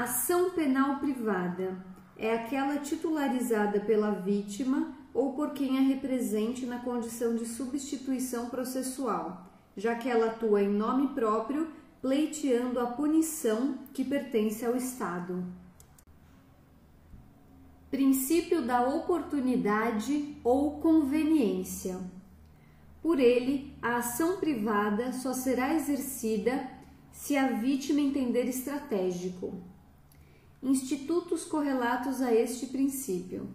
ação penal privada é aquela titularizada pela vítima ou por quem a represente na condição de substituição processual, já que ela atua em nome próprio, pleiteando a punição que pertence ao Estado. Princípio da oportunidade ou conveniência. Por ele, a ação privada só será exercida se a vítima entender estratégico. Institutos correlatos a este princípio.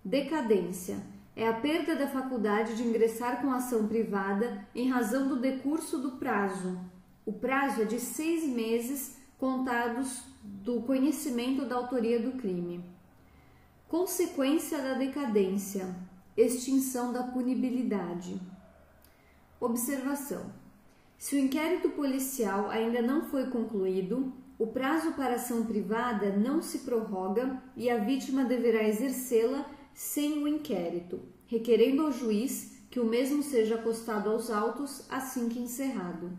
Decadência é a perda da faculdade de ingressar com ação privada em razão do decurso do prazo. O prazo é de 6 meses contados do conhecimento da autoria do crime. Consequência da decadência: extinção da punibilidade. Observação: se o inquérito policial ainda não foi concluído, o prazo para ação privada não se prorroga e a vítima deverá exercê-la sem o inquérito, requerendo ao juiz que o mesmo seja acostado aos autos assim que encerrado.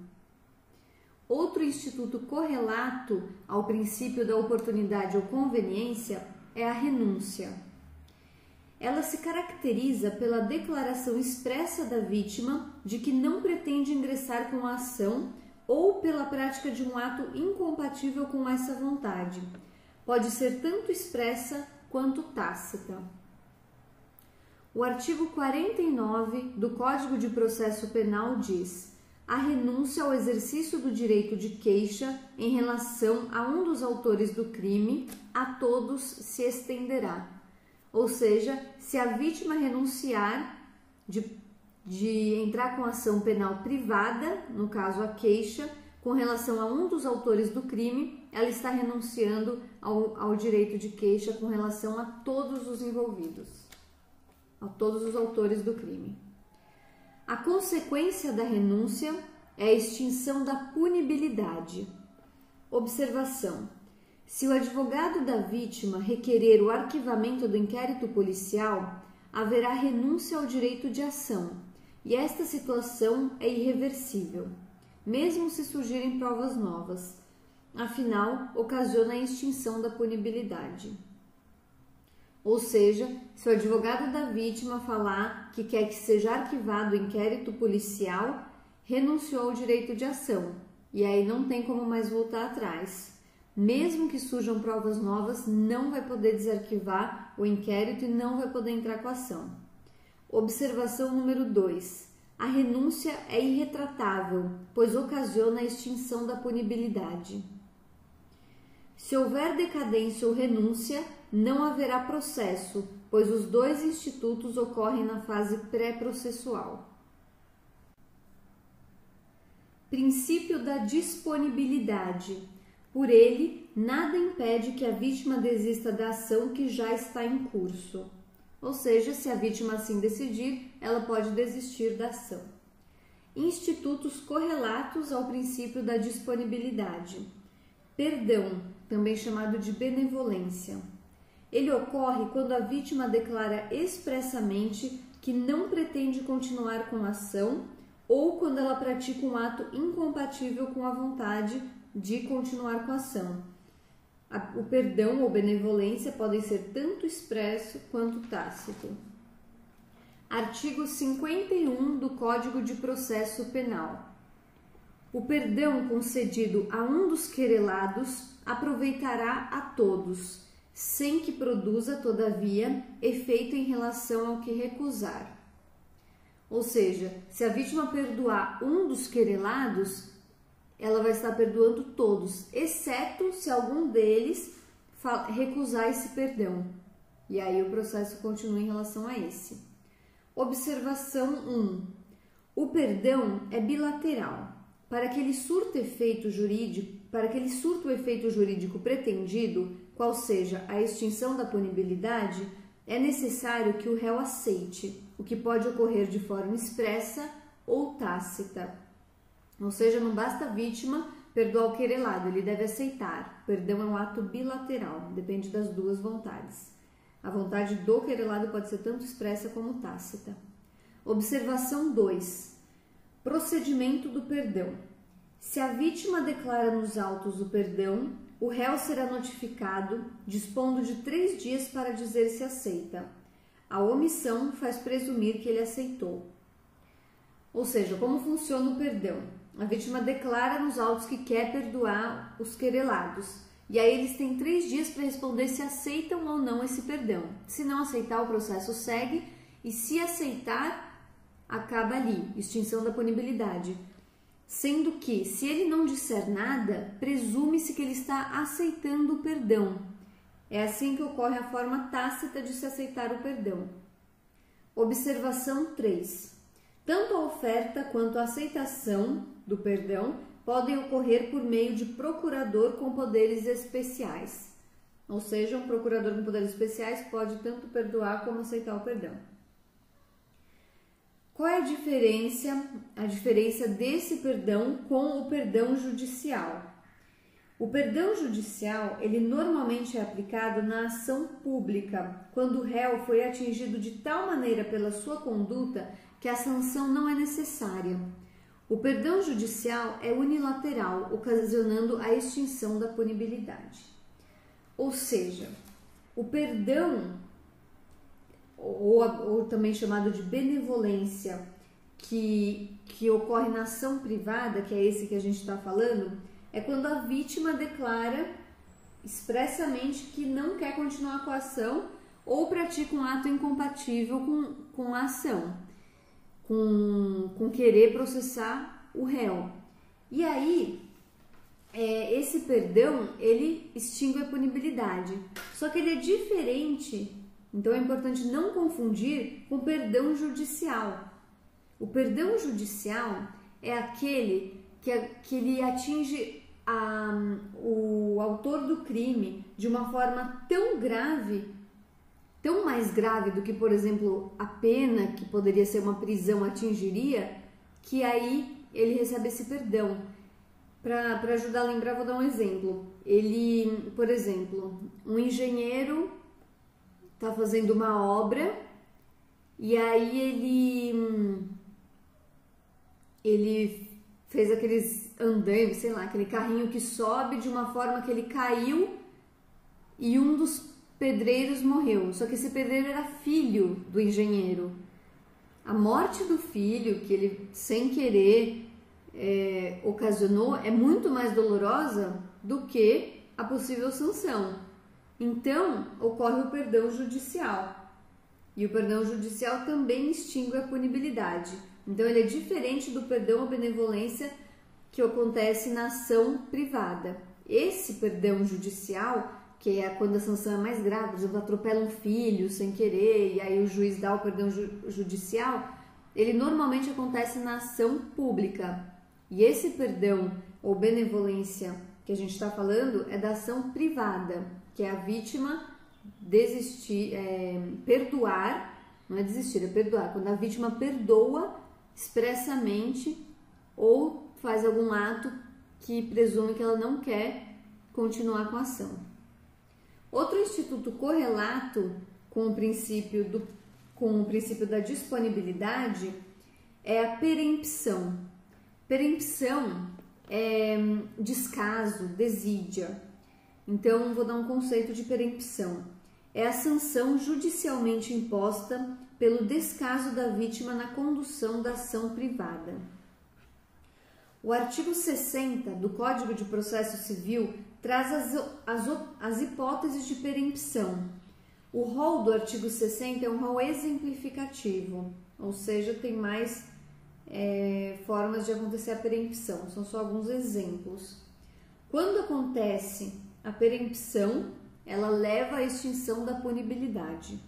Outro instituto correlato ao princípio da oportunidade ou conveniência é a renúncia. Ela se caracteriza pela declaração expressa da vítima de que não pretende ingressar com a ação ou pela prática de um ato incompatível com essa vontade. Pode ser tanto expressa quanto tácita. O artigo 49 do Código de Processo Penal diz: a renúncia ao exercício do direito de queixa em relação a um dos autores do crime a todos se estenderá. Ou seja, se a vítima renunciar de entrar com ação penal privada, no caso a queixa, com relação a um dos autores do crime, ela está renunciando ao direito de queixa com relação a todos os envolvidos, a todos os autores do crime. A consequência da renúncia é a extinção da punibilidade. Observação: se o advogado da vítima requerer o arquivamento do inquérito policial, haverá renúncia ao direito de ação, e esta situação é irreversível, mesmo se surgirem provas novas. Afinal, ocasiona a extinção da punibilidade. Ou seja, se o advogado da vítima falar que quer que seja arquivado o inquérito policial, renunciou ao direito de ação, e aí não tem como mais voltar atrás. Mesmo que surjam provas novas, não vai poder desarquivar o inquérito e não vai poder entrar com a ação. Observação número 2. A renúncia é irretratável, pois ocasiona a extinção da punibilidade. Se houver decadência ou renúncia, não haverá processo, pois os dois institutos ocorrem na fase pré-processual. Princípio da disponibilidade. Por ele, nada impede que a vítima desista da ação que já está em curso. Ou seja, se a vítima assim decidir, ela pode desistir da ação. Institutos correlatos ao princípio da disponibilidade. Perdão, também chamado de benevolência. Ele ocorre quando a vítima declara expressamente que não pretende continuar com a ação ou quando ela pratica um ato incompatível com a vontade de continuar com a ação. O perdão ou benevolência podem ser tanto expresso quanto tácito. Artigo 51 do Código de Processo Penal. O perdão concedido a um dos querelados aproveitará a todos, sem que produza, todavia, efeito em relação ao que recusar. Ou seja, se a vítima perdoar um dos querelados, ela vai estar perdoando todos, exceto se algum deles recusar esse perdão. E aí o processo continua em relação a esse. Observação 1. O perdão é bilateral. Para que ele surta o efeito jurídico pretendido, qual seja a extinção da punibilidade, é necessário que o réu aceite, o que pode ocorrer de forma expressa ou tácita. Ou seja, não basta a vítima perdoar o querelado, ele deve aceitar. O perdão é um ato bilateral, depende das duas vontades. A vontade do querelado pode ser tanto expressa como tácita. Observação 2. Procedimento do perdão. Se a vítima declara nos autos o perdão, o réu será notificado, dispondo de 3 dias para dizer se aceita. A omissão faz presumir que ele aceitou. Ou seja, como funciona o perdão? A vítima declara nos autos que quer perdoar os querelados. E aí eles têm 3 dias para responder se aceitam ou não esse perdão. Se não aceitar, o processo segue. E se aceitar, acaba ali, extinção da punibilidade. Sendo que, se ele não disser nada, presume-se que ele está aceitando o perdão. É assim que ocorre a forma tácita de se aceitar o perdão. Observação 3. Tanto a oferta quanto a aceitação do perdão podem ocorrer por meio de procurador com poderes especiais. Ou seja, um procurador com poderes especiais pode tanto perdoar como aceitar o perdão. Qual é a diferença desse perdão com o perdão judicial? O perdão judicial, ele normalmente é aplicado na ação pública, quando o réu foi atingido de tal maneira pela sua conduta que a sanção não é necessária. O perdão judicial é unilateral, ocasionando a extinção da punibilidade. Ou seja, o perdão, ou também chamado de benevolência, que ocorre na ação privada, que é esse que a gente está falando, é quando a vítima declara expressamente que não quer continuar com a ação ou pratica um ato incompatível com a ação, com querer processar o réu. E aí, esse perdão, ele extingue a punibilidade. Só que ele é diferente, então é importante não confundir com o perdão judicial. O perdão judicial é aquele que ele atinge o autor do crime de uma forma tão grave, tão mais grave do que, por exemplo, a pena que poderia ser uma prisão atingiria, que aí ele recebe esse perdão. Para ajudar a lembrar, vou dar um exemplo. Por exemplo, um engenheiro está fazendo uma obra e aí ele fez aqueles andaimes, sei lá, aquele carrinho que sobe de uma forma que ele caiu e um dos pedreiros morreu. Só que esse pedreiro era filho do engenheiro. A morte do filho, que ele sem querer ocasionou, é muito mais dolorosa do que a possível sanção. Então, ocorre o perdão judicial. E o perdão judicial também extingue a punibilidade. Então, ele é diferente do perdão ou benevolência que acontece na ação privada. Esse perdão judicial, que é quando a sanção é mais grave, por exemplo, atropela um filho sem querer, e aí o juiz dá o perdão judicial, ele normalmente acontece na ação pública. E esse perdão ou benevolência que a gente está falando é da ação privada, que é a vítima perdoar, não é desistir, é perdoar. Quando a vítima perdoa expressamente ou faz algum ato que presume que ela não quer continuar com a ação. Outro instituto correlato com o princípio da disponibilidade é a perempção. Perempção é descaso, desídia. Então, vou dar um conceito de perempção. É a sanção judicialmente imposta pelo descaso da vítima na condução da ação privada. O artigo 60 do Código de Processo Civil traz as hipóteses de perempção. O rol do artigo 60 é um rol exemplificativo, ou seja, tem mais formas de acontecer a perempção, são só alguns exemplos. Quando acontece a perempção, ela leva à extinção da punibilidade.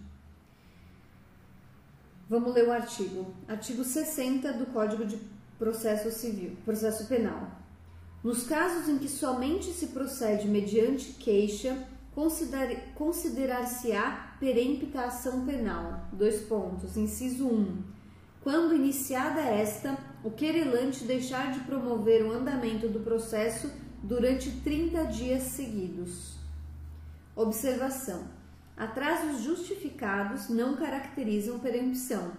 Vamos ler o artigo. Artigo 60 do Código de Processo Civil, Processo Penal. Nos casos em que somente se procede mediante queixa, considerar-se-á perempta a ação penal. Inciso 1. Quando iniciada esta, o querelante deixar de promover o andamento do processo durante 30 dias seguidos. Observação: atrasos justificados não caracterizam perempção,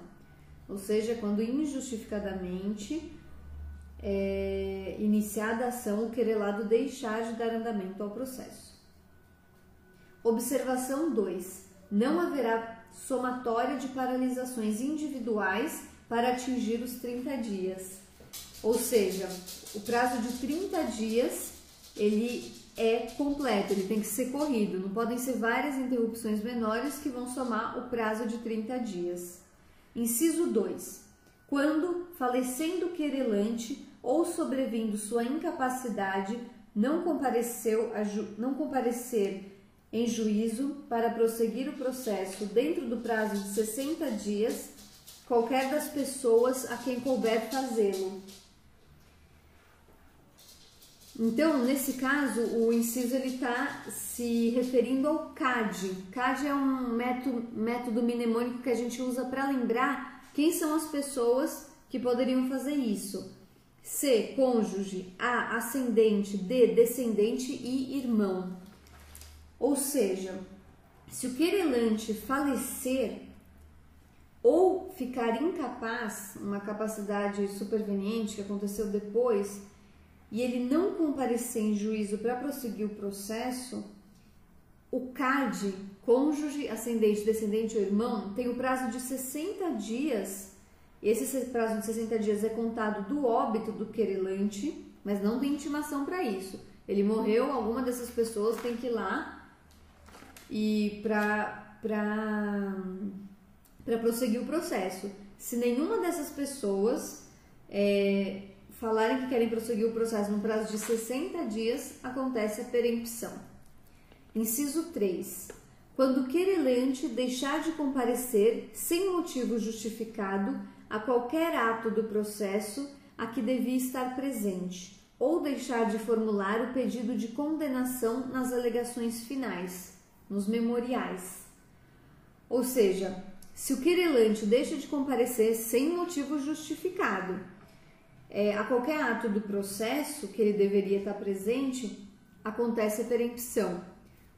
ou seja, quando injustificadamente iniciada a ação, o querelado deixar de dar andamento ao processo. Observação 2. Não haverá somatória de paralisações individuais para atingir os 30 dias. Ou seja, o prazo de 30 dias, ele é completo, ele tem que ser corrido. Não podem ser várias interrupções menores que vão somar o prazo de 30 dias. Inciso 2. Quando, falecendo o querelante ou sobrevindo sua incapacidade, não comparecer em juízo para prosseguir o processo dentro do prazo de 60 dias, qualquer das pessoas a quem couber fazê-lo. Então, nesse caso, o inciso está se referindo ao CAD. CAD é um método mnemônico que a gente usa para lembrar quem são as pessoas que poderiam fazer isso. C, cônjuge. A, ascendente. D, descendente e irmão. Ou seja, se o querelante falecer ou ficar incapaz, uma capacidade superveniente que aconteceu depois, e ele não comparecer em juízo para prosseguir o processo, o CAD, cônjuge, ascendente, descendente ou irmão, tem o prazo de 60 dias. Esse prazo de 60 dias é contado do óbito do querelante, mas não tem intimação para isso. Ele morreu, alguma dessas pessoas tem que ir lá e para prosseguir o processo. Se nenhuma dessas pessoas falarem que querem prosseguir o processo no prazo de 60 dias, acontece a perempção. Inciso 3. Quando o querelante deixar de comparecer sem motivo justificado a qualquer ato do processo a que devia estar presente, ou deixar de formular o pedido de condenação nas alegações finais, nos memoriais. Ou seja, se o querelante deixa de comparecer sem motivo justificado a qualquer ato do processo que ele deveria estar presente, acontece a perempção.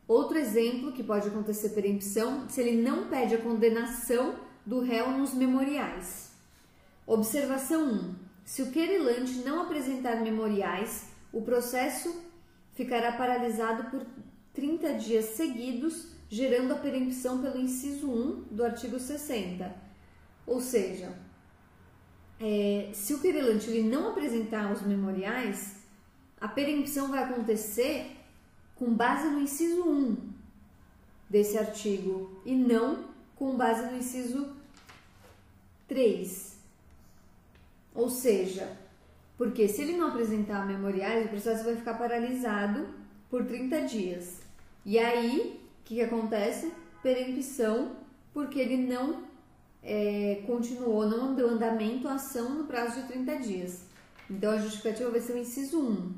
Outro exemplo que pode acontecer perempção, se ele não pede a condenação do réu nos memoriais. Observação 1. Se o querelante não apresentar memoriais, o processo ficará paralisado por 30 dias seguidos, gerando a perempção pelo inciso 1 do artigo 60. Ou seja, se o querelante ele não apresentar os memoriais, a perempção vai acontecer com base no inciso 1 desse artigo e não com base no inciso 3. Ou seja, porque se ele não apresentar memoriais, o processo vai ficar paralisado por 30 dias. E aí, o que acontece? Perempção, porque ele não continuou, não deu andamento à ação no prazo de 30 dias. Então, a justificativa vai ser o inciso 1.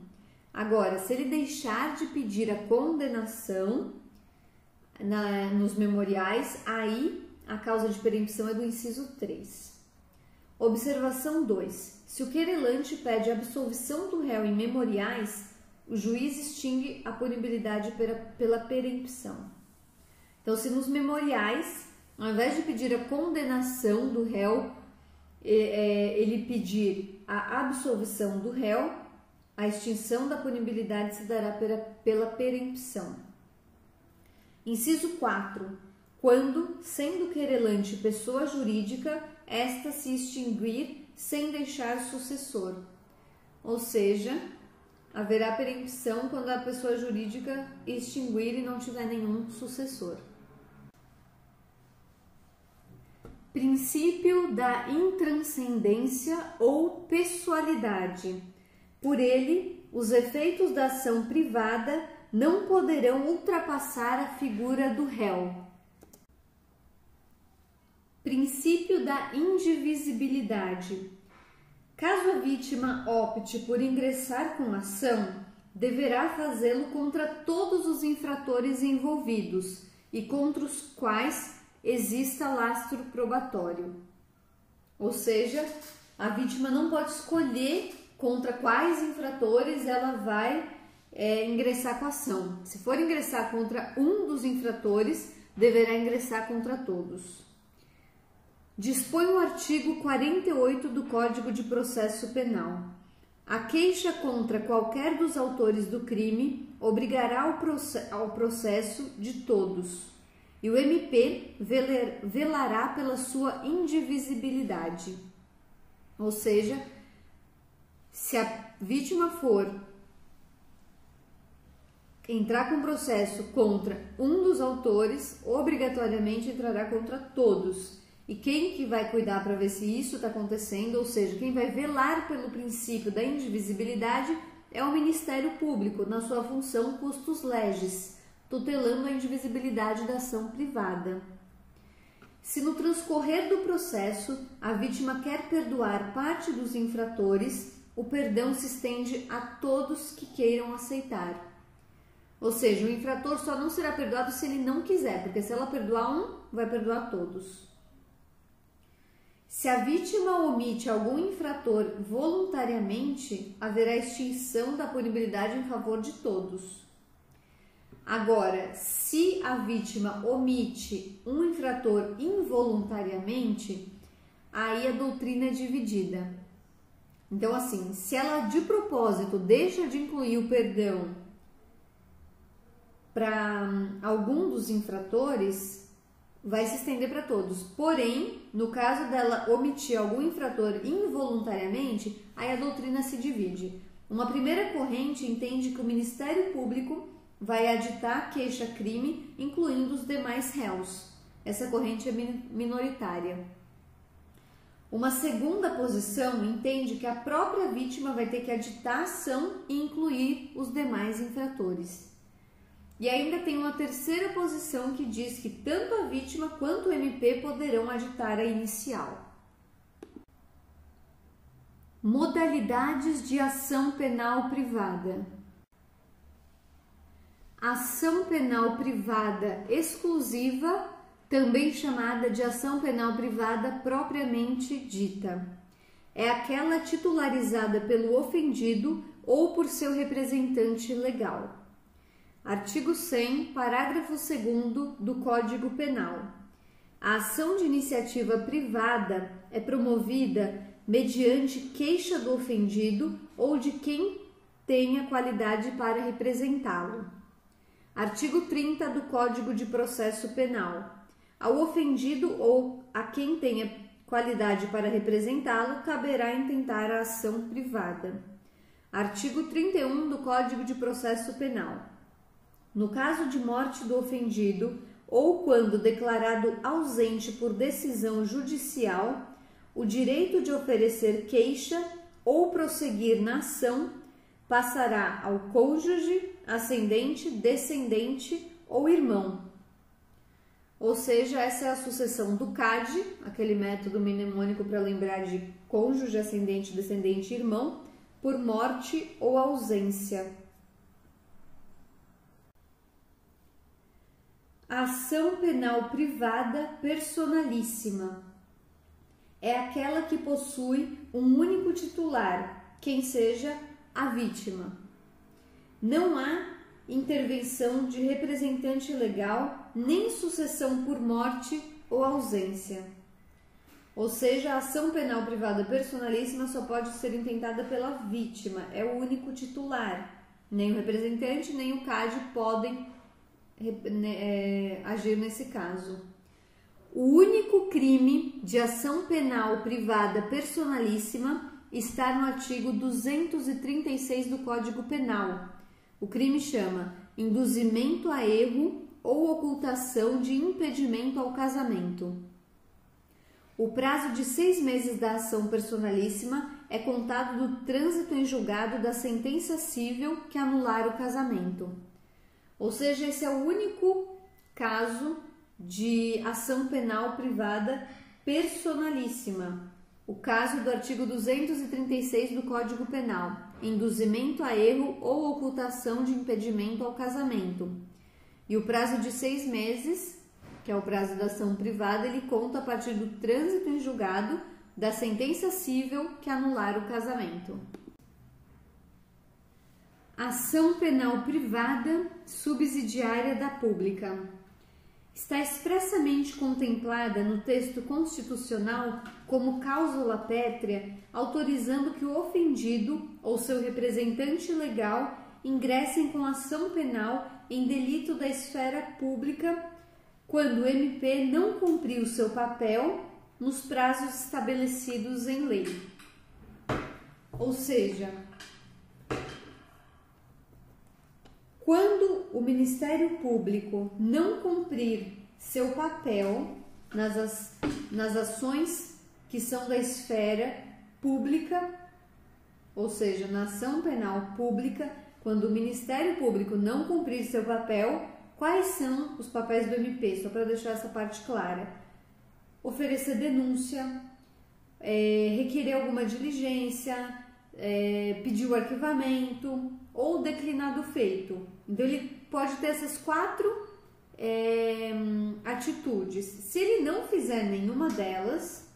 Agora, se ele deixar de pedir a condenação nos memoriais, aí a causa de perempção é do inciso 3. Observação 2. Se o querelante pede a absolvição do réu em memoriais, o juiz extingue a punibilidade pela perempção. Então, se nos memoriais, ao invés de pedir a condenação do réu, ele pedir a absolvição do réu, a extinção da punibilidade se dará pela perempção. Inciso 4. Quando, sendo querelante pessoa jurídica, esta se extinguir sem deixar sucessor. Ou seja, haverá perempção quando a pessoa jurídica extinguir e não tiver nenhum sucessor. Princípio da intranscendência ou pessoalidade. Por ele, os efeitos da ação privada não poderão ultrapassar a figura do réu. Princípio da indivisibilidade. Caso a vítima opte por ingressar com ação, deverá fazê-lo contra todos os infratores envolvidos e contra os quais exista lastro probatório. Ou seja, a vítima não pode escolher contra quais infratores ela vai ingressar com a ação. Se for ingressar contra um dos infratores, deverá ingressar contra todos. Dispõe o artigo 48 do Código de Processo Penal. A queixa contra qualquer dos autores do crime obrigará ao processo de todos, e o MP velará pela sua indivisibilidade. Ou seja, se a vítima for entrar com processo contra um dos autores, obrigatoriamente entrará contra todos. E quem que vai cuidar para ver se isso está acontecendo, ou seja, quem vai velar pelo princípio da indivisibilidade é o Ministério Público, na sua função custos legis, tutelando a indivisibilidade da ação privada. Se no transcorrer do processo a vítima quer perdoar parte dos infratores, o perdão se estende a todos que queiram aceitar. Ou seja, o infrator só não será perdoado se ele não quiser, porque se ela perdoar um, vai perdoar todos. Se a vítima omite algum infrator voluntariamente, haverá extinção da punibilidade em favor de todos. Agora, se a vítima omite um infrator involuntariamente, aí a doutrina é dividida. Então, assim, se ela de propósito deixa de incluir o perdão para algum dos infratores, vai se estender para todos. Porém, no caso dela omitir algum infrator involuntariamente, aí a doutrina se divide. Uma primeira corrente entende que o Ministério Público vai aditar queixa-crime, incluindo os demais réus. Essa corrente é minoritária. Uma segunda posição entende que a própria vítima vai ter que aditar a ação e incluir os demais infratores. E ainda tem uma terceira posição que diz que tanto a vítima quanto o MP poderão aditar a inicial. Modalidades de ação penal privada. Ação penal privada exclusiva, também chamada de ação penal privada propriamente dita. É aquela titularizada pelo ofendido ou por seu representante legal. Artigo 100, parágrafo 2º do Código Penal. A ação de iniciativa privada é promovida mediante queixa do ofendido ou de quem tenha qualidade para representá-lo. Artigo 30 do Código de Processo Penal. Ao ofendido ou a quem tenha qualidade para representá-lo, caberá intentar a ação privada. Artigo 31 do Código de Processo Penal. No caso de morte do ofendido ou quando declarado ausente por decisão judicial, o direito de oferecer queixa ou prosseguir na ação passará ao cônjuge, ascendente, descendente ou irmão. Ou seja, essa é a sucessão do CAD, aquele método mnemônico para lembrar de cônjuge, ascendente, descendente e irmão, por morte ou ausência. Ação penal privada personalíssima é aquela que possui um único titular, quem seja a vítima. Não há intervenção de representante legal, nem sucessão por morte ou ausência. Ou seja, a ação penal privada personalíssima só pode ser intentada pela vítima, é o único titular. Nem o representante, nem o CAD podem agir nesse caso. O único crime de ação penal privada personalíssima está no artigo 236 do Código Penal. O crime chama induzimento a erro ou ocultação de impedimento ao casamento. O prazo de 6 meses da ação personalíssima é contado do trânsito em julgado da sentença cível que anular o casamento. Ou seja, esse é o único caso de ação penal privada personalíssima. O caso do artigo 236 do Código Penal, induzimento a erro ou ocultação de impedimento ao casamento. E o prazo de 6 meses, que é o prazo da ação privada, ele conta a partir do trânsito em julgado da sentença cível que anular o casamento. Ação penal privada subsidiária da pública. está expressamente contemplada no texto constitucional como cláusula pétrea, autorizando que o ofendido ou seu representante legal ingressem com ação penal em delito da esfera pública quando o MP não cumpriu seu papel nos prazos estabelecidos em lei. Ou seja, quando o Ministério Público não cumprir seu papel nas ações que são da esfera pública, ou seja, na ação penal pública, quando o Ministério Público não cumprir seu papel, quais são os papéis do MP? Só para deixar essa parte clara. Oferecer denúncia, requerer alguma diligência, pedir o arquivamento ou declinar do feito. Então, ele pode ter essas 4 atitudes. Se ele não fizer nenhuma delas,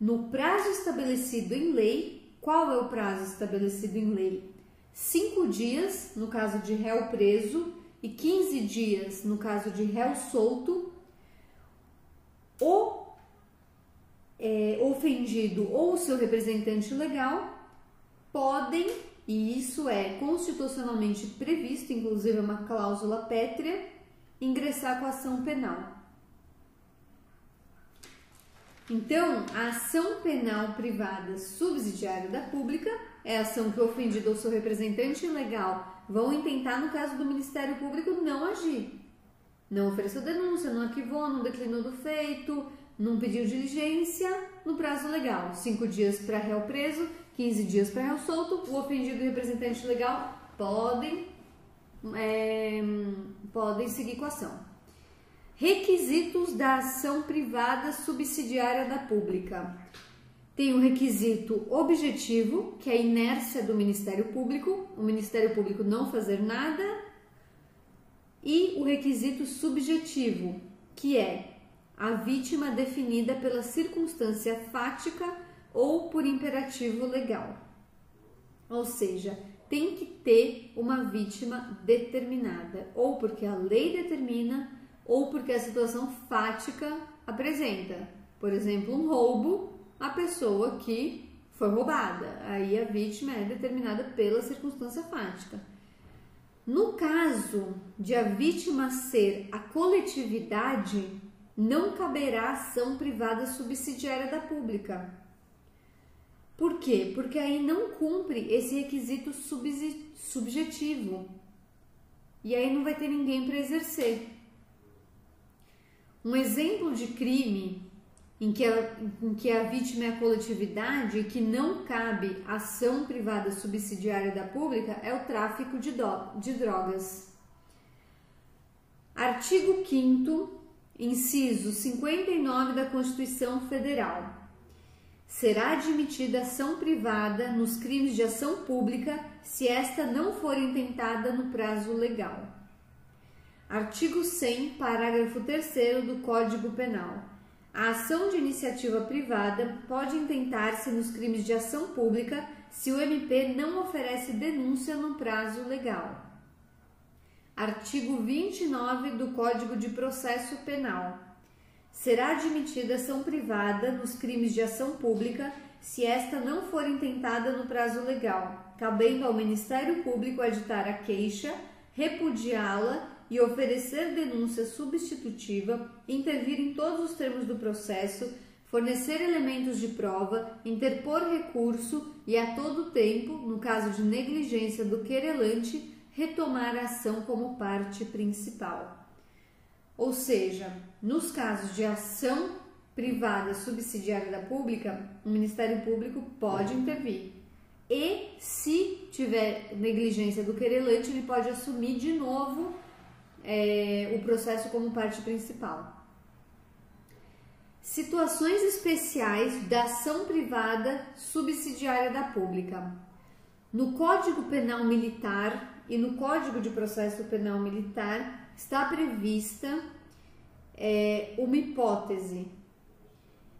no prazo estabelecido em lei, qual é o prazo estabelecido em lei? 5 dias, no caso de réu preso, e 15 dias, no caso de réu solto, o ofendido ou o seu representante legal podem, e isso é constitucionalmente previsto, inclusive é uma cláusula pétrea, ingressar com a ação penal. Então, a ação penal privada subsidiária da pública é a ação que o ofendido ou seu representante legal vão intentar, no caso do Ministério Público, não agir. Não ofereceu denúncia, não arquivou, não declinou do feito, não pediu diligência no prazo legal. 5 dias para réu preso, 15 dias para réu solto. O ofendido e o representante legal podem seguir com a ação. Requisitos da ação privada subsidiária da pública. Tem o requisito objetivo, que é a inércia do Ministério Público, o Ministério Público não fazer nada, e o requisito subjetivo, que é a vítima definida pela circunstância fática ou por imperativo legal. Ou seja, tem que ter uma vítima determinada, ou porque a lei determina, ou porque a situação fática apresenta. Por exemplo, um roubo, a pessoa que foi roubada, aí a vítima é determinada pela circunstância fática. No caso de a vítima ser a coletividade, não caberá ação privada subsidiária da pública. Por quê? Porque aí não cumpre esse requisito subjetivo. E aí não vai ter ninguém para exercer. Um exemplo de crime em que a vítima é a coletividade e que não cabe ação privada subsidiária da pública é o tráfico de drogas. Artigo 5º, inciso 59 da Constituição Federal. Será admitida ação privada nos crimes de ação pública se esta não for intentada no prazo legal. Artigo 100, parágrafo 3º do Código Penal. A ação de iniciativa privada pode intentar-se nos crimes de ação pública se o MP não oferece denúncia no prazo legal. Artigo 29 do Código de Processo Penal. Será admitida ação privada nos crimes de ação pública se esta não for intentada no prazo legal, cabendo ao Ministério Público aditar a queixa, repudiá-la e oferecer denúncia substitutiva, intervir em todos os termos do processo, fornecer elementos de prova, interpor recurso e a todo tempo, no caso de negligência do querelante, retomar a ação como parte principal. Ou seja, nos casos de ação privada subsidiária da pública, o Ministério Público pode intervir. E, se tiver negligência do querelante, ele pode assumir de novo o processo como parte principal. Situações especiais da ação privada subsidiária da pública. No Código Penal Militar e no Código de Processo Penal Militar está prevista uma hipótese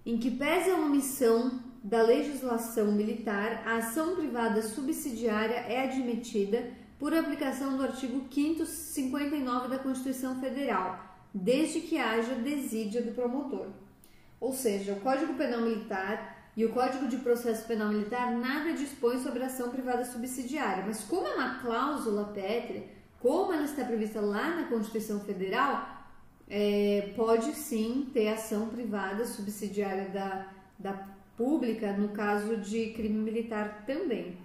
em que, pese a omissão da legislação militar, a ação privada subsidiária é admitida por aplicação do artigo 5º 59 da Constituição Federal, desde que haja desídia do promotor. Ou seja, o Código Penal Militar e o Código de Processo Penal Militar nada dispõe sobre ação privada subsidiária, mas como é uma cláusula pétrea, como ela está prevista lá na Constituição Federal, pode sim ter ação privada subsidiária da pública no caso de crime militar também.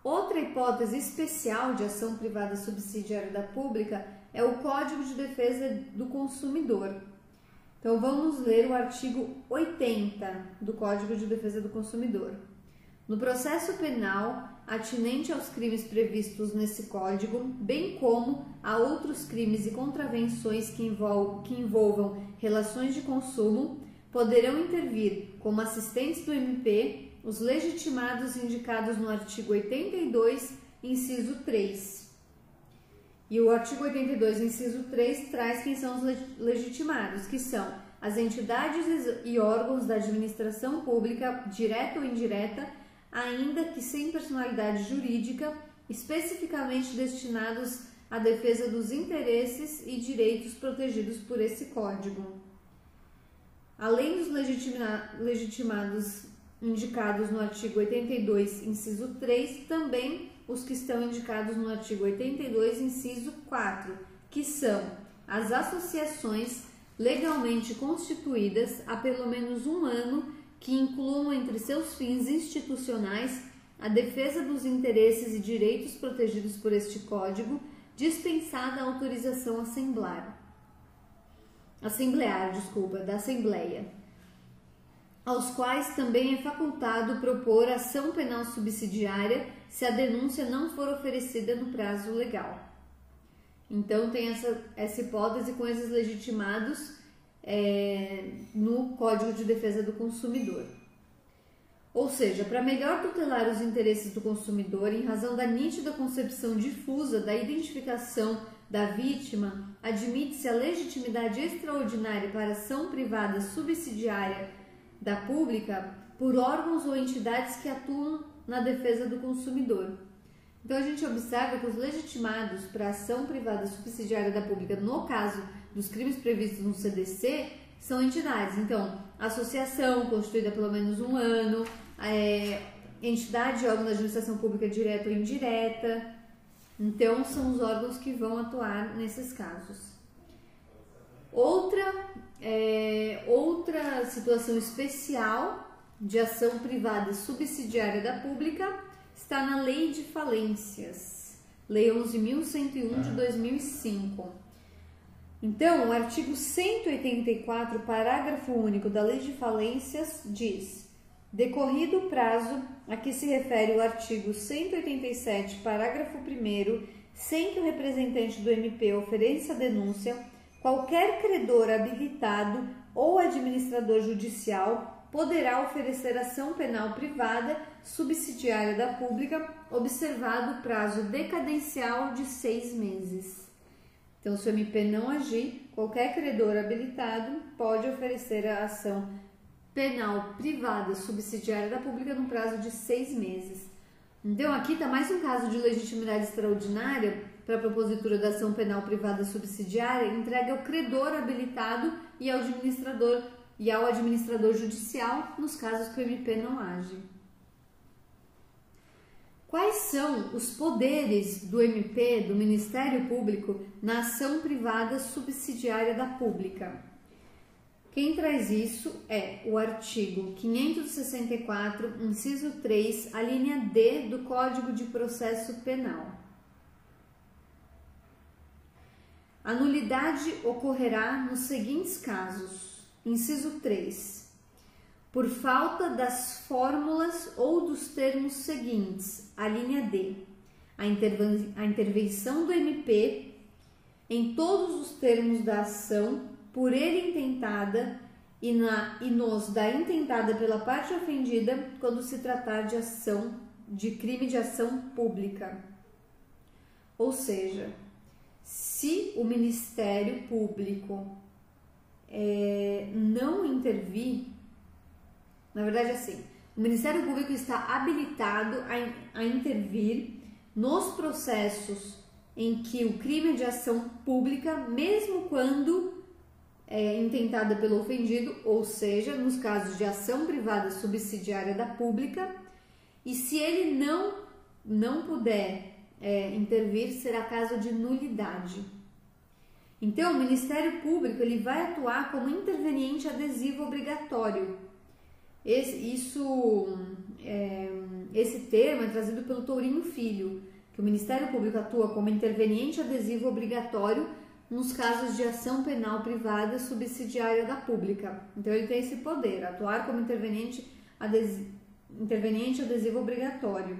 Outra hipótese especial de ação privada subsidiária da pública é o Código de Defesa do Consumidor. Então vamos ler o artigo 80 do Código de Defesa do Consumidor. No processo penal atinente aos crimes previstos nesse código, bem como a outros crimes e contravenções que envolvam relações de consumo, poderão intervir como assistentes do MP os legitimados indicados no artigo 82, inciso 3. E o artigo 82, inciso 3, traz quem são os legitimados, que são as entidades e órgãos da administração pública, direta ou indireta, ainda que sem personalidade jurídica, especificamente destinados à defesa dos interesses e direitos protegidos por esse Código. Além dos legitimados indicados no artigo 82, inciso 3, também os que estão indicados no artigo 82, inciso 4, que são as associações legalmente constituídas há pelo menos um ano que incluam entre seus fins institucionais a defesa dos interesses e direitos protegidos por este Código, dispensada a autorização da Assembleia, aos quais também é facultado propor ação penal subsidiária se a denúncia não for oferecida no prazo legal. Então tem essa hipótese com esses legitimados no Código de Defesa do Consumidor. Ou seja, para melhor tutelar os interesses do consumidor, em razão da nítida concepção difusa da identificação da vítima, admite-se a legitimidade extraordinária para ação privada subsidiária da pública por órgãos ou entidades que atuam na defesa do consumidor. Então a gente observa que os legitimados para ação privada subsidiária da pública, no caso dos crimes previstos no CDC, são entidades. Então, associação constituída há pelo menos um ano, entidade de órgão da administração pública direta ou indireta. Então, são os órgãos que vão atuar nesses casos. Outra situação especial de ação privada subsidiária da pública está na Lei de Falências, Lei 11.101 de 2005. Então, o artigo 184, parágrafo único da Lei de Falências diz: decorrido o prazo a que se refere o artigo 187, parágrafo 1º, sem que o representante do MP ofereça denúncia, qualquer credor habilitado ou administrador judicial poderá oferecer ação penal privada subsidiária da pública, observado o prazo decadencial de 6 meses. Então, se o MP não agir, qualquer credor habilitado pode oferecer a ação penal privada subsidiária da pública no prazo de 6 meses. Então, aqui está mais um caso de legitimidade extraordinária para a propositura da ação penal privada subsidiária entregue ao credor habilitado e ao administrador judicial nos casos que o MP não age. Quais são os poderes do MP, do Ministério Público, na ação privada subsidiária da pública? Quem traz isso é o artigo 564, inciso 3, a linha D do Código de Processo Penal. A nulidade ocorrerá nos seguintes casos. Inciso 3. Por falta das fórmulas ou dos termos seguintes, a linha D. A intervenção do MP em todos os termos da ação por ele intentada e nos da intentada pela parte ofendida quando se tratar de crime de ação pública. Ou seja, se o Ministério Público não intervir, na verdade assim, o Ministério Público está habilitado a intervir nos processos em que o crime é de ação pública, mesmo quando é intentada pelo ofendido, ou seja, nos casos de ação privada subsidiária da pública, e se ele não puder intervir, será caso de nulidade. Então, o Ministério Público ele vai atuar como interveniente adesivo obrigatório. Esse termo é trazido pelo Tourinho Filho, que o Ministério Público atua como interveniente adesivo obrigatório nos casos de ação penal privada subsidiária da pública. Então, ele tem esse poder, atuar como interveniente adesivo obrigatório.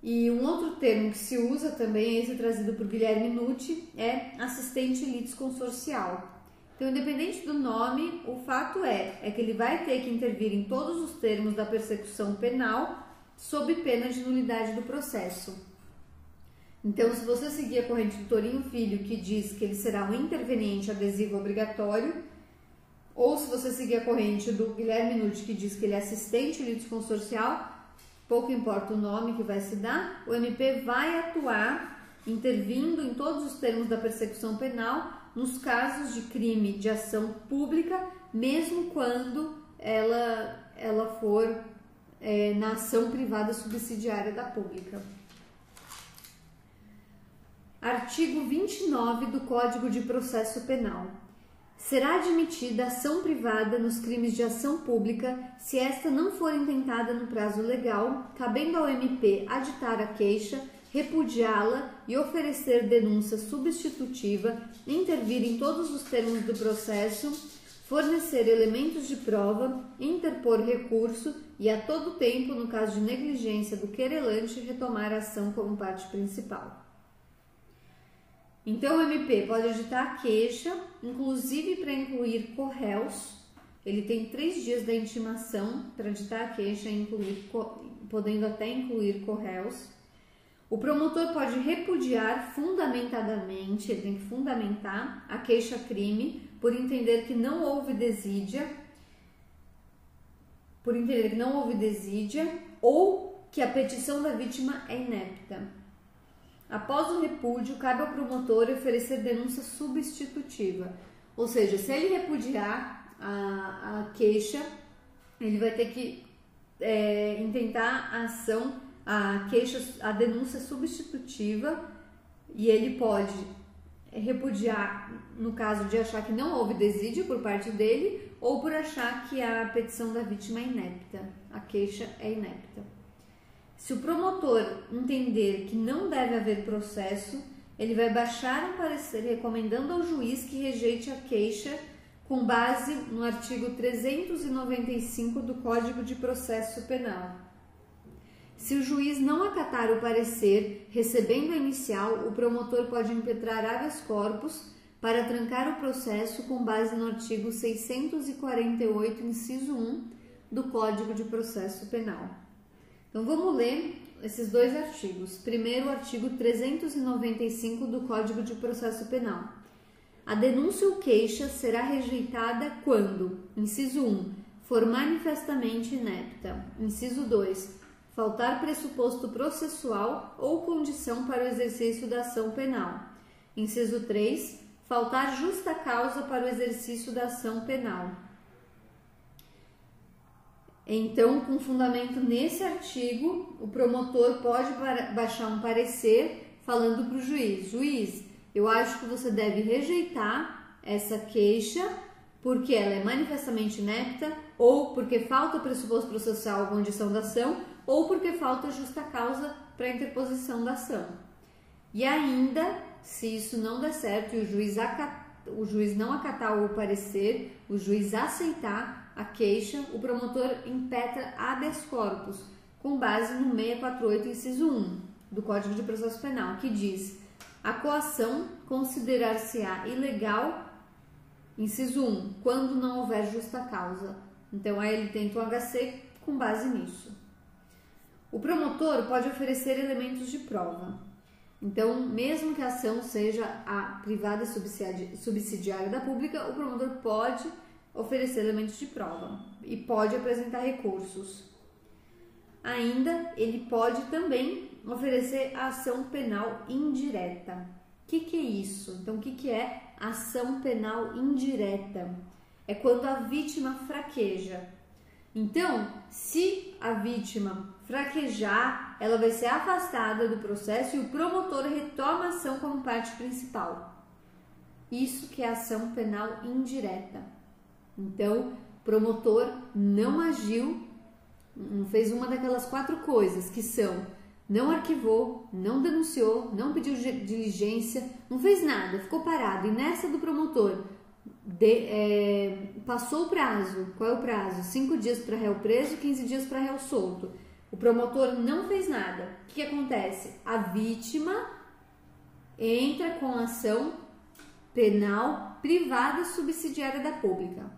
E um outro termo que se usa também, esse trazido por Guilherme Nucci, é assistente litisconsorcial. Então, independente do nome, o fato é que ele vai ter que intervir em todos os termos da persecução penal sob pena de nulidade do processo. Então, se você seguir a corrente do Tourinho Filho, que diz que ele será um interveniente adesivo obrigatório, ou se você seguir a corrente do Guilherme Nucci, que diz que ele é assistente litisconsorcial, pouco importa o nome que vai se dar, o MP vai atuar intervindo em todos os termos da persecução penal nos casos de crime de ação pública, mesmo quando ela for na ação privada subsidiária da pública. Artigo 29 do Código de Processo Penal. Será admitida ação privada nos crimes de ação pública se esta não for intentada no prazo legal, cabendo ao MP aditar a queixa, repudiá-la e oferecer denúncia substitutiva, intervir em todos os termos do processo, fornecer elementos de prova, interpor recurso e, a todo tempo, no caso de negligência do querelante, retomar a ação como parte principal. Então, o MP pode aditar a queixa, inclusive para incluir corréus. Ele tem 3 dias da intimação para aditar a queixa, podendo até incluir corréus. O promotor pode repudiar fundamentadamente, ele tem que fundamentar a queixa-crime por entender que não houve desídia, ou que a petição da vítima é inepta. Após o repúdio, cabe ao promotor oferecer denúncia substitutiva, ou seja, se ele repudiar a queixa, ele vai ter que intentar a denúncia substitutiva, e ele pode repudiar no caso de achar que não houve desídia por parte dele ou por achar que a petição da vítima é inepta, a queixa é inepta. Se o promotor entender que não deve haver processo, ele vai baixar um parecer recomendando ao juiz que rejeite a queixa com base no artigo 395 do Código de Processo Penal. Se o juiz não acatar o parecer, recebendo a inicial, o promotor pode impetrar habeas corpus para trancar o processo com base no artigo 648, inciso 1 do Código de Processo Penal. Então, vamos ler esses 2 artigos. Primeiro, o artigo 395 do Código de Processo Penal. A denúncia ou queixa será rejeitada quando, inciso 1, for manifestamente inepta. Inciso 2, faltar pressuposto processual ou condição para o exercício da ação penal. Inciso 3, faltar justa causa para o exercício da ação penal. Então, com fundamento nesse artigo, o promotor pode baixar um parecer falando para o juiz: juiz, eu acho que você deve rejeitar essa queixa porque ela é manifestamente inepta, ou porque falta pressuposto processual ou condição da ação, ou porque falta justa causa para a interposição da ação. E ainda, se isso não der certo e o juiz não acatar o parecer, o juiz aceitar a queixa, o promotor impetra habeas corpus, com base no 648, inciso 1 do Código de Processo Penal, que diz: a coação considerar-se-á ilegal, inciso 1, quando não houver justa causa. Então, aí ele tenta o HC com base nisso. O promotor pode oferecer elementos de prova. Então, mesmo que a ação seja a privada subsidiária da pública, o promotor pode oferecer elementos de prova e pode apresentar recursos. ainda ele pode também oferecer a ação penal indireta. O que é isso? Então, o que é ação penal indireta? É quando a vítima fraqueja. Então, se a vítima fraquejar, ela vai ser afastada do processo e o promotor retoma a ação como parte principal. Isso que é ação penal indireta. Então, o promotor não agiu, não fez uma daquelas 4 coisas que são: não arquivou, não denunciou, não pediu diligência, não fez nada, ficou parado. E nessa do promotor, passou o prazo. Qual é o prazo? 5 dias para réu preso, 15 dias para réu solto. O promotor não fez nada. O que acontece? A vítima entra com ação penal privada subsidiária da pública.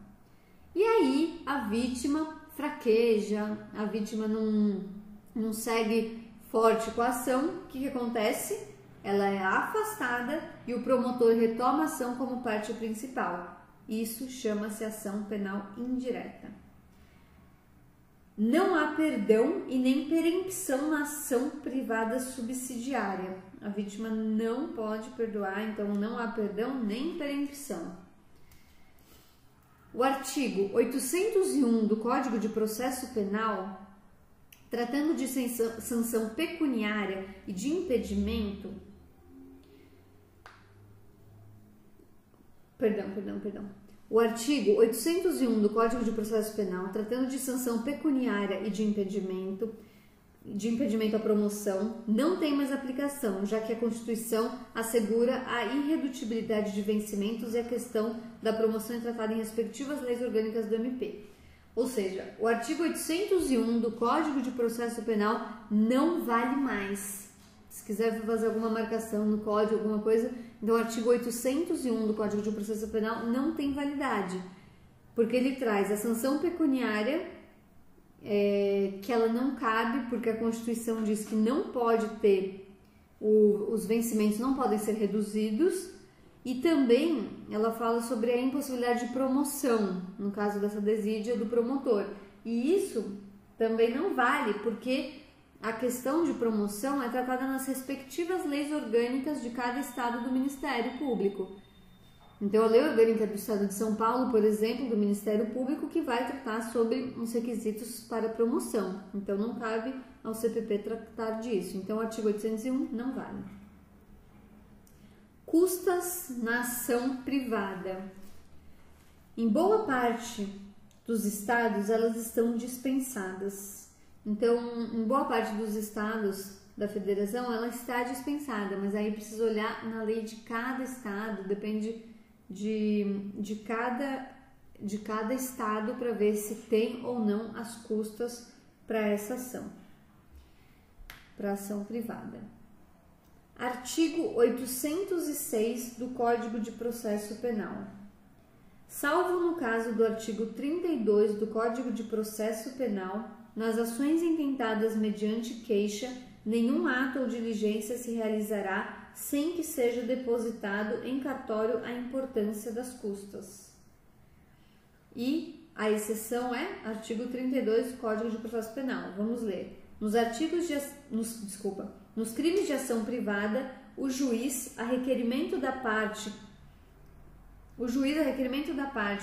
E aí a vítima fraqueja, a vítima não segue forte com a ação. O que acontece? Ela é afastada e o promotor retoma a ação como parte principal. Isso chama-se ação penal indireta. Não há perdão e nem perempção na ação privada subsidiária. A vítima não pode perdoar, então não há perdão nem perempção. O artigo 801 do Código de Processo Penal, tratando de sanção pecuniária e de impedimento, O artigo 801 do Código de Processo Penal, tratando de sanção pecuniária e de impedimento à promoção, não tem mais aplicação, já que a Constituição assegura a irredutibilidade de vencimentos e a questão da promoção é tratada em respectivas leis orgânicas do MP. Ou seja, o artigo 801 do Código de Processo Penal não vale mais. Se quiser fazer alguma marcação no código, alguma coisa, então o artigo 801 do Código de Processo Penal não tem validade, porque ele traz a sanção pecuniária, que ela não cabe, porque a Constituição diz que não pode ter, os vencimentos não podem ser reduzidos, e também ela fala sobre a impossibilidade de promoção, no caso dessa desídia do promotor, e isso também não vale, porque a questão de promoção é tratada nas respectivas leis orgânicas de cada estado do Ministério Público. Então, a lei orgânica do estado de São Paulo, por exemplo, do Ministério Público, que vai tratar sobre os requisitos para promoção. Então, não cabe ao CPP tratar disso. Então, o artigo 801 não vale. Custas na ação privada. Em boa parte dos estados, elas estão dispensadas. Então, em boa parte dos estados da federação, ela está dispensada, mas aí precisa olhar na lei de cada estado, depende de cada estado para ver se tem ou não as custas para essa ação, para ação privada. Artigo 806 do Código de Processo Penal. Salvo no caso do artigo 32 do Código de Processo Penal, nas ações intentadas mediante queixa, nenhum ato ou diligência se realizará sem que seja depositado em cartório a importância das custas. E a exceção é artigo 32 do Código de Processo Penal. Vamos ler. Nos crimes de ação privada, o juiz, a requerimento da parte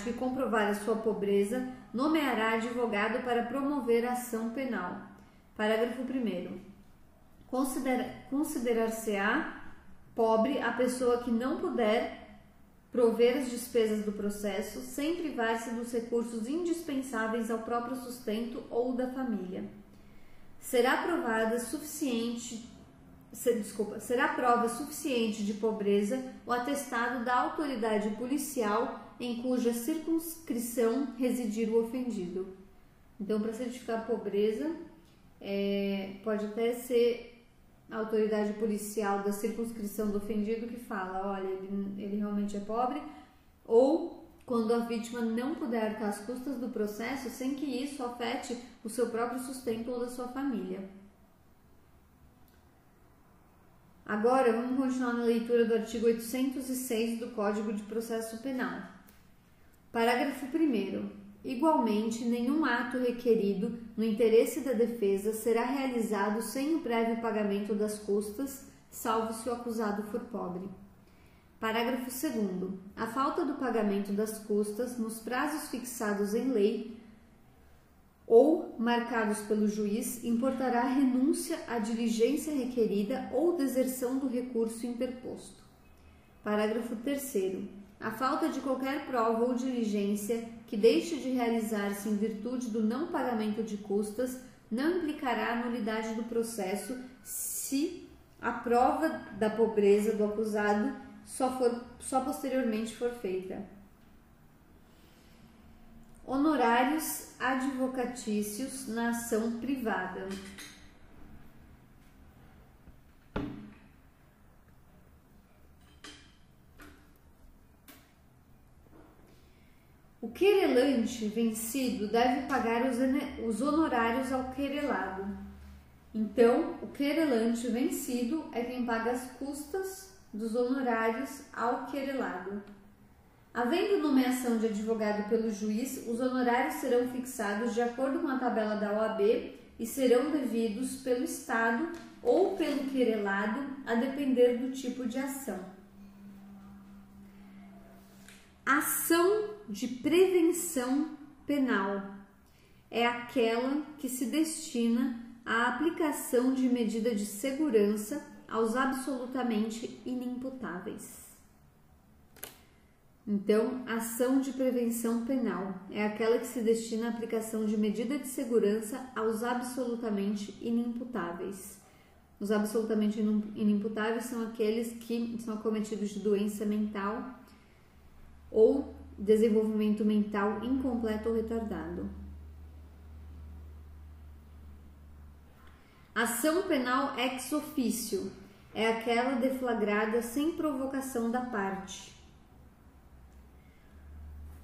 que comprovar a sua pobreza, nomeará advogado para promover a ação penal. Parágrafo 1º. Considerar-se-á pobre a pessoa que não puder prover as despesas do processo sem privar-se dos recursos indispensáveis ao próprio sustento ou da família. Será prova suficiente de pobreza o atestado da autoridade policial em cuja circunscrição residir o ofendido. Então, para certificar a pobreza, pode até ser a autoridade policial da circunscrição do ofendido que fala, olha, ele realmente é pobre, ou quando a vítima não puder arcar as custas do processo sem que isso afete o seu próprio sustento ou da sua família. Agora, vamos continuar na leitura do artigo 806 do Código de Processo Penal. Parágrafo 1º. Igualmente, nenhum ato requerido no interesse da defesa será realizado sem o prévio pagamento das custas, salvo se o acusado for pobre. Parágrafo 2º. A falta do pagamento das custas nos prazos fixados em lei ou marcados pelo juiz importará renúncia à diligência requerida ou deserção do recurso interposto. Parágrafo 3º. A falta de qualquer prova ou diligência que deixe de realizar-se em virtude do não pagamento de custas não implicará a nulidade do processo se a prova da pobreza do acusado só posteriormente for feita. Honorários advocatícios na ação privada. O querelante vencido deve pagar os honorários ao querelado. Então, o querelante vencido é quem paga as custas dos honorários ao querelado. Havendo nomeação de advogado pelo juiz, os honorários serão fixados de acordo com a tabela da OAB e serão devidos pelo Estado ou pelo querelado, a depender do tipo de ação. Ação de prevenção penal é aquela que se destina à aplicação de medida de segurança aos absolutamente inimputáveis. Então, ação de prevenção penal é aquela que se destina à aplicação de medida de segurança aos absolutamente inimputáveis. Os absolutamente inimputáveis são aqueles que são acometidos de doença mental ou desenvolvimento mental incompleto ou retardado. Ação penal ex officio é aquela deflagrada sem provocação da parte.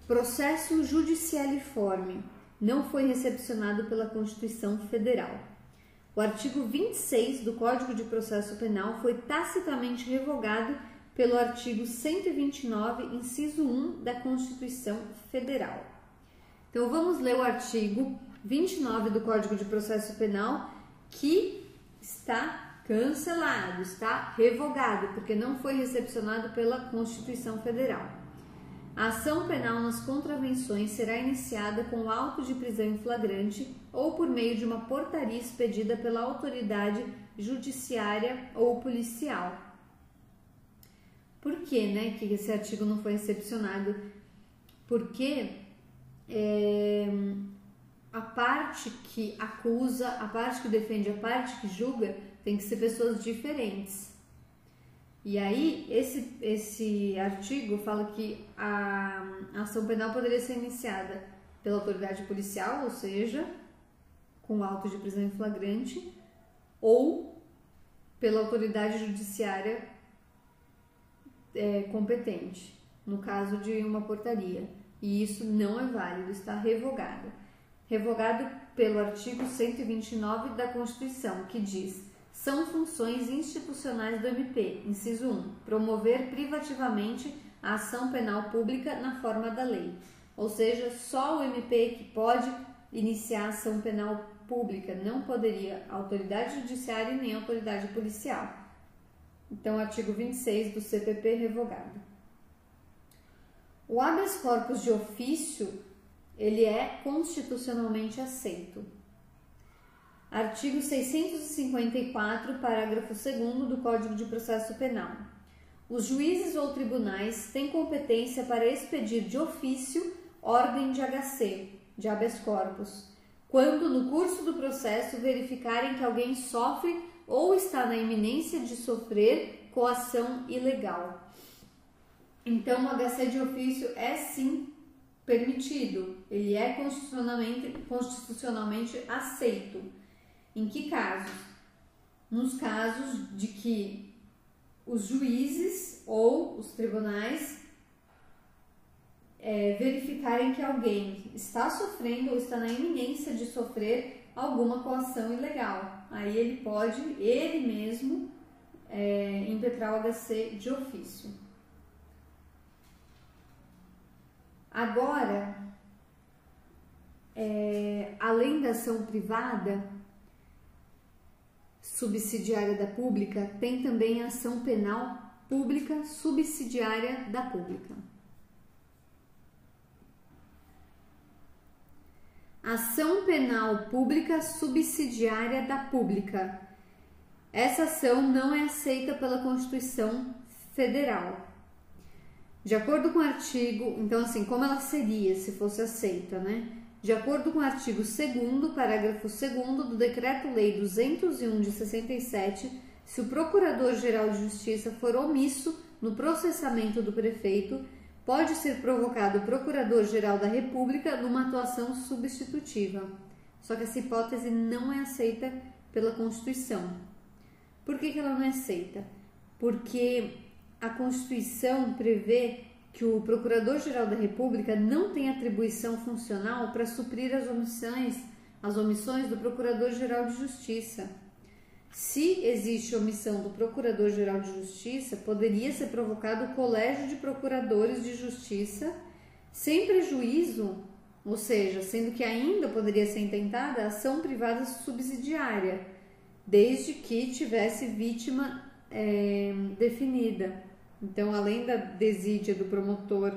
Processo judicialiforme não foi recepcionado pela Constituição Federal. O artigo 26 do Código de Processo Penal foi tacitamente revogado pelo artigo 129, inciso 1 da Constituição Federal. Então, vamos ler o artigo 29 do Código de Processo Penal, que está cancelado, está revogado, porque não foi recepcionado pela Constituição Federal. A ação penal nas contravenções será iniciada com auto de prisão em flagrante ou por meio de uma portaria expedida pela autoridade judiciária ou policial. Por que, que esse artigo não foi recepcionado? Porque a parte que acusa, a parte que defende, a parte que julga tem que ser pessoas diferentes. E aí, esse artigo fala que a ação penal poderia ser iniciada pela autoridade policial, ou seja, com auto de prisão em flagrante, ou pela autoridade judiciária competente, no caso de uma portaria. E isso não é válido, está revogado. Revogado pelo artigo 129 da Constituição, que diz: são funções institucionais do MP, inciso 1, promover privativamente a ação penal pública na forma da lei. Ou seja, só o MP que pode iniciar a ação penal pública, não poderia a autoridade judiciária e nem a autoridade policial. Então, artigo 26 do CPP revogado. O habeas corpus de ofício, ele é constitucionalmente aceito. Artigo 654, parágrafo 2º do Código de Processo Penal. Os juízes ou tribunais têm competência para expedir de ofício ordem de HC, de habeas corpus, quando no curso do processo verificarem que alguém sofre ou está na iminência de sofrer coação ilegal. Então, o HC de ofício é sim permitido, ele é constitucionalmente aceito. Em que casos? Nos casos de que os juízes ou os tribunais verificarem que alguém está sofrendo ou está na iminência de sofrer alguma coação ilegal. Aí ele pode, ele mesmo, impetrar o HC de ofício. Agora, além da ação privada subsidiária da pública, tem também a ação penal pública subsidiária da pública. Ação penal pública subsidiária da pública. Essa ação não é aceita pela Constituição Federal. De acordo com o artigo, então assim, como ela seria se fosse aceita, né? De acordo com o artigo 2º, parágrafo 2º do Decreto-Lei 201 de 67, se o Procurador-Geral de Justiça for omisso no processamento do prefeito, pode ser provocado o Procurador-Geral da República numa atuação substitutiva. Só que essa hipótese não é aceita pela Constituição. Por que ela não é aceita? Porque a Constituição prevê que o Procurador-Geral da República não tem atribuição funcional para suprir as omissões do Procurador-Geral de Justiça. Se existe omissão do Procurador-Geral de Justiça, poderia ser provocado o Colégio de Procuradores de Justiça sem prejuízo, ou seja, sendo que ainda poderia ser intentada ação privada subsidiária, desde que tivesse vítima definida. Então, além da desídia do promotor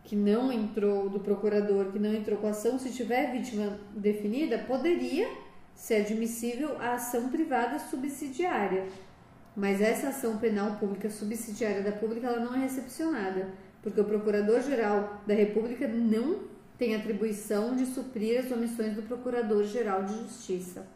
que não entrou, do procurador que não entrou com a ação, se tiver vítima definida, poderia ser admissível a ação privada subsidiária. Mas essa ação penal pública subsidiária da pública, ela não é recepcionada, porque o Procurador-Geral da República não tem atribuição de suprir as omissões do Procurador-Geral de Justiça.